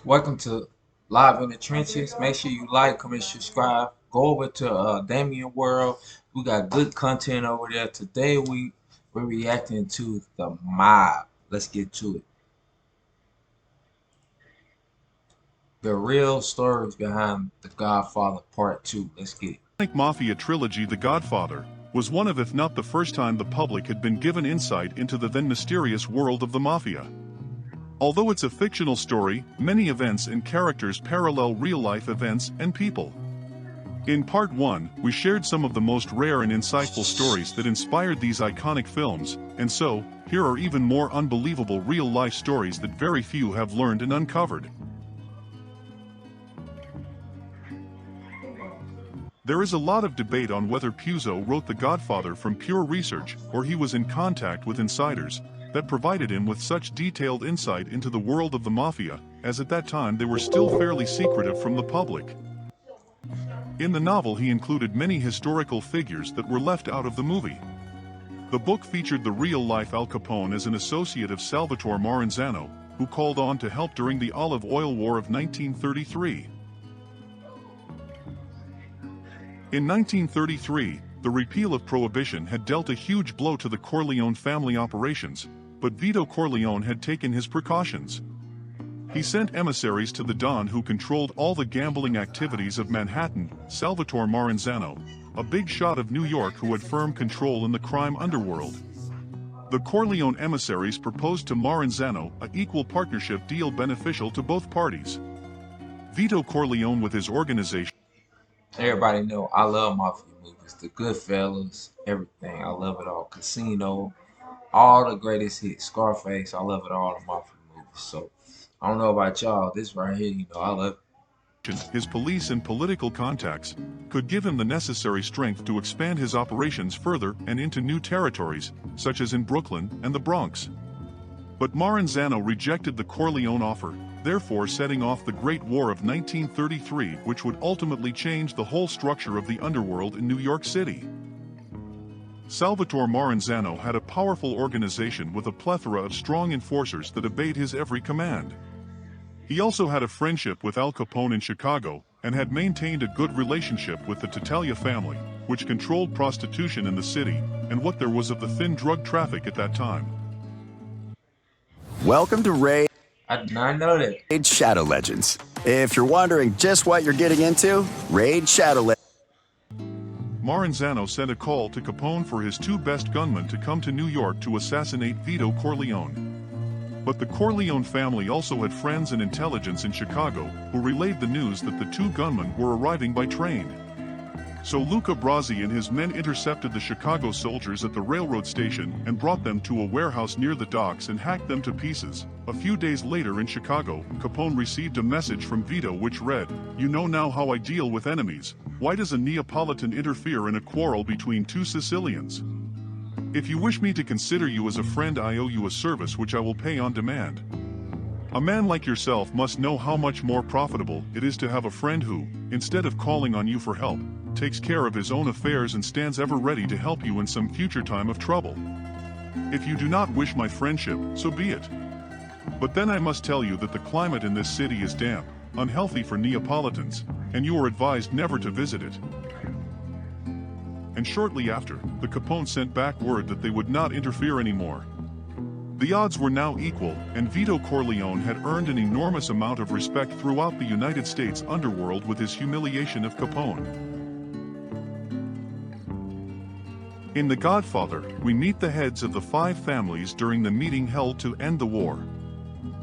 Welcome to Live in the Trenches. Make sure you like, comment, subscribe. Go over to Damien World. We got good content over there. Today we're reacting to The Mob. Let's get to it. The real stories behind The Godfather Part 2. Let's get it. Mafia trilogy The Godfather was one of, if not the first time, the public had been given insight into the then mysterious world of the Mafia. Although it's a fictional story, many events and characters parallel real-life events and people. In Part 1, we shared some of the most rare and insightful stories that inspired these iconic films, and so, here are even more unbelievable real-life stories that very few have learned and uncovered. There is a lot of debate on whether Puzo wrote The Godfather from pure research or he was in contact with insiders that provided him with such detailed insight into the world of the Mafia, as at that time they were still fairly secretive from the public. In the novel he included many historical figures that were left out of the movie. The book featured the real-life Al Capone as an associate of Salvatore Maranzano, who called on to help during the Olive Oil War of 1933. In 1933, the repeal of Prohibition had dealt a huge blow to the Corleone family operations, but Vito Corleone had taken his precautions. He sent emissaries to the Don who controlled all the gambling activities of Manhattan, Salvatore Maranzano, a big shot of New York who had firm control in the crime underworld. The Corleone emissaries proposed to Maranzano an equal partnership deal beneficial to both parties. Vito Corleone with his organization. Everybody know I love Mafia movies. The Goodfellas, everything. I love it all. Casino, all the greatest hits. Scarface, I love it all in Mafia movies. So, I don't know about y'all. This right here, I love it. His police and political contacts could give him the necessary strength to expand his operations further and into new territories, such as in Brooklyn and the Bronx. But Maranzano rejected the Corleone offer, therefore setting off the Great War of 1933, which would ultimately change the whole structure of the underworld in New York City. Salvatore Maranzano had a powerful organization with a plethora of strong enforcers that obeyed his every command. He also had a friendship with Al Capone in Chicago, and had maintained a good relationship with the Tattaglia family, which controlled prostitution in the city, and what there was of the thin drug traffic at that time. Welcome to Raid I did not know that. Shadow Legends. If you're wondering just what you're getting into, Raid Shadow Legends. Maranzano sent a call to Capone for his two best gunmen to come to New York to assassinate Vito Corleone. But the Corleone family also had friends and intelligence in Chicago who relayed the news that the two gunmen were arriving by train. So Luca Brasi and his men intercepted the Chicago soldiers at the railroad station and brought them to a warehouse near the docks and hacked them to pieces. A few days later in Chicago, Capone received a message from Vito which read, "You know now how I deal with enemies. Why does a Neapolitan interfere in a quarrel between two Sicilians? If you wish me to consider you as a friend, I owe you a service which I will pay on demand. A man like yourself must know how much more profitable it is to have a friend who, instead of calling on you for help, takes care of his own affairs and stands ever ready to help you in some future time of trouble. If you do not wish my friendship, so be it. But then I must tell you that the climate in this city is damp, unhealthy for Neapolitans, and you are advised never to visit it." And shortly after, the Capone sent back word that they would not interfere anymore. The odds were now equal, and Vito Corleone had earned an enormous amount of respect throughout the United States underworld with his humiliation of Capone. In The Godfather, we meet the heads of the five families during the meeting held to end the war.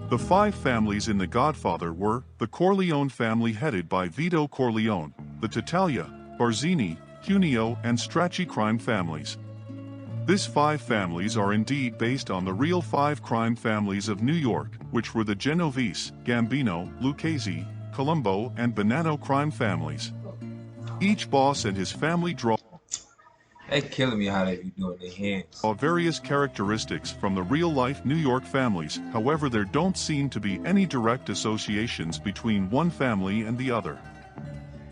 The five families in The Godfather were the Corleone family headed by Vito Corleone, the Tattaglia, Barzini, Cuneo, and Strachey crime families. These five families are indeed based on the real five crime families of New York, which were the Genovese, Gambino, Lucchese, Colombo, and Bonanno crime families. Each boss and his family draw They killing me how they be doing their hands. various characteristics from the real-life New York families. However, there don't seem to be any direct associations between one family and the other.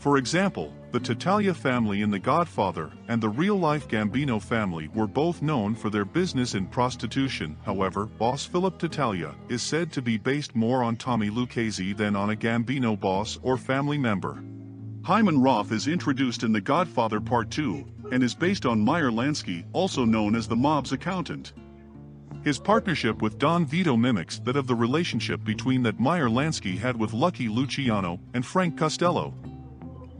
For example, the Tattaglia family in The Godfather and the real-life Gambino family were both known for their business in prostitution. However, boss Philip Tattaglia is said to be based more on Tommy Lucchese than on a Gambino boss or family member. Hyman Roth is introduced in The Godfather Part 2 and is based on Meyer Lansky, also known as the mob's accountant. His partnership with Don Vito mimics that of the relationship between that Meyer Lansky had with Lucky Luciano and Frank Costello.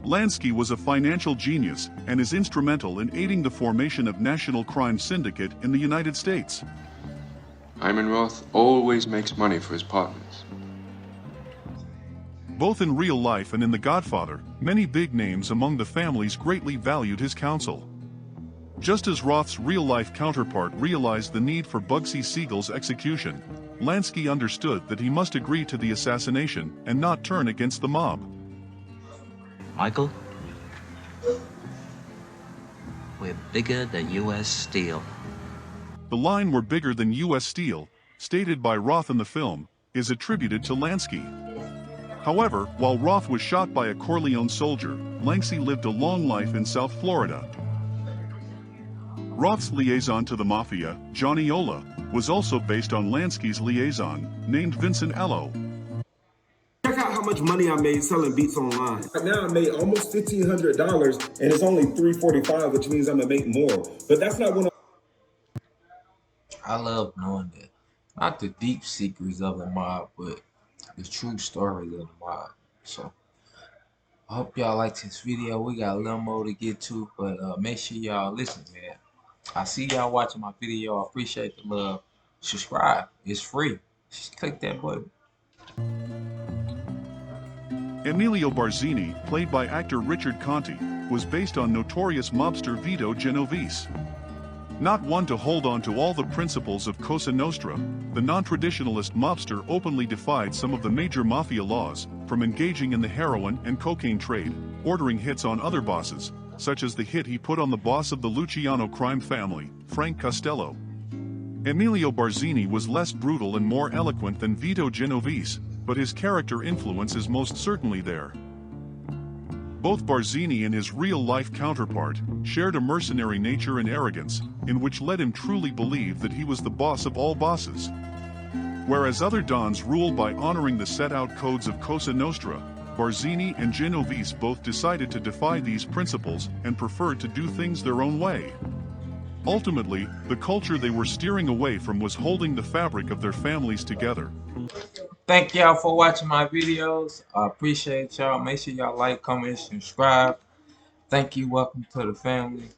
Lansky was a financial genius and is instrumental in aiding the formation of National Crime Syndicate in the United States. Hyman Roth always makes money for his partners. Both in real life and in The Godfather, many big names among the families greatly valued his counsel. Just as Roth's real-life counterpart realized the need for Bugsy Siegel's execution, Lansky understood that he must agree to the assassination and not turn against the mob. Michael, we're bigger than U.S. Steel. The line "we're bigger than U.S. Steel," stated by Roth in the film, is attributed to Lansky. However, while Roth was shot by a Corleone soldier, Lansky lived a long life in South Florida. Roth's liaison to the mafia, Johnny Ola, was also based on Lansky's liaison, named Vincent Ello. Check out how much money I made selling beats online. Right now I made almost $1,500 and it's only $345, which means I'm gonna make more. But that's not what I love knowing that. Not the deep secrets of the mob, but the true stories of the mob. So I hope y'all liked this video. We got a little more to get to, but make sure y'all listen, man. I see y'all watching my video. I appreciate the love. Subscribe. It's free. Just click that button. Emilio Barzini, played by actor Richard Conti, was based on notorious mobster Vito Genovese. Not one to hold on to all the principles of Cosa Nostra, the non-traditionalist mobster openly defied some of the major mafia laws, from engaging in the heroin and cocaine trade, ordering hits on other bosses, such as the hit he put on the boss of the Luciano crime family, Frank Costello. Emilio Barzini was less brutal and more eloquent than Vito Genovese, but his character influence is most certainly there. Both Barzini and his real-life counterpart shared a mercenary nature and arrogance, in which led him truly believe that he was the boss of all bosses. Whereas other dons ruled by honoring the set-out codes of Cosa Nostra, Barzini and Genovese both decided to defy these principles and preferred to do things their own way. Ultimately, the culture they were steering away from was holding the fabric of their families together. Thank y'all for watching my videos. I appreciate y'all. Make sure y'all like, comment, subscribe. Thank you. Welcome to the family.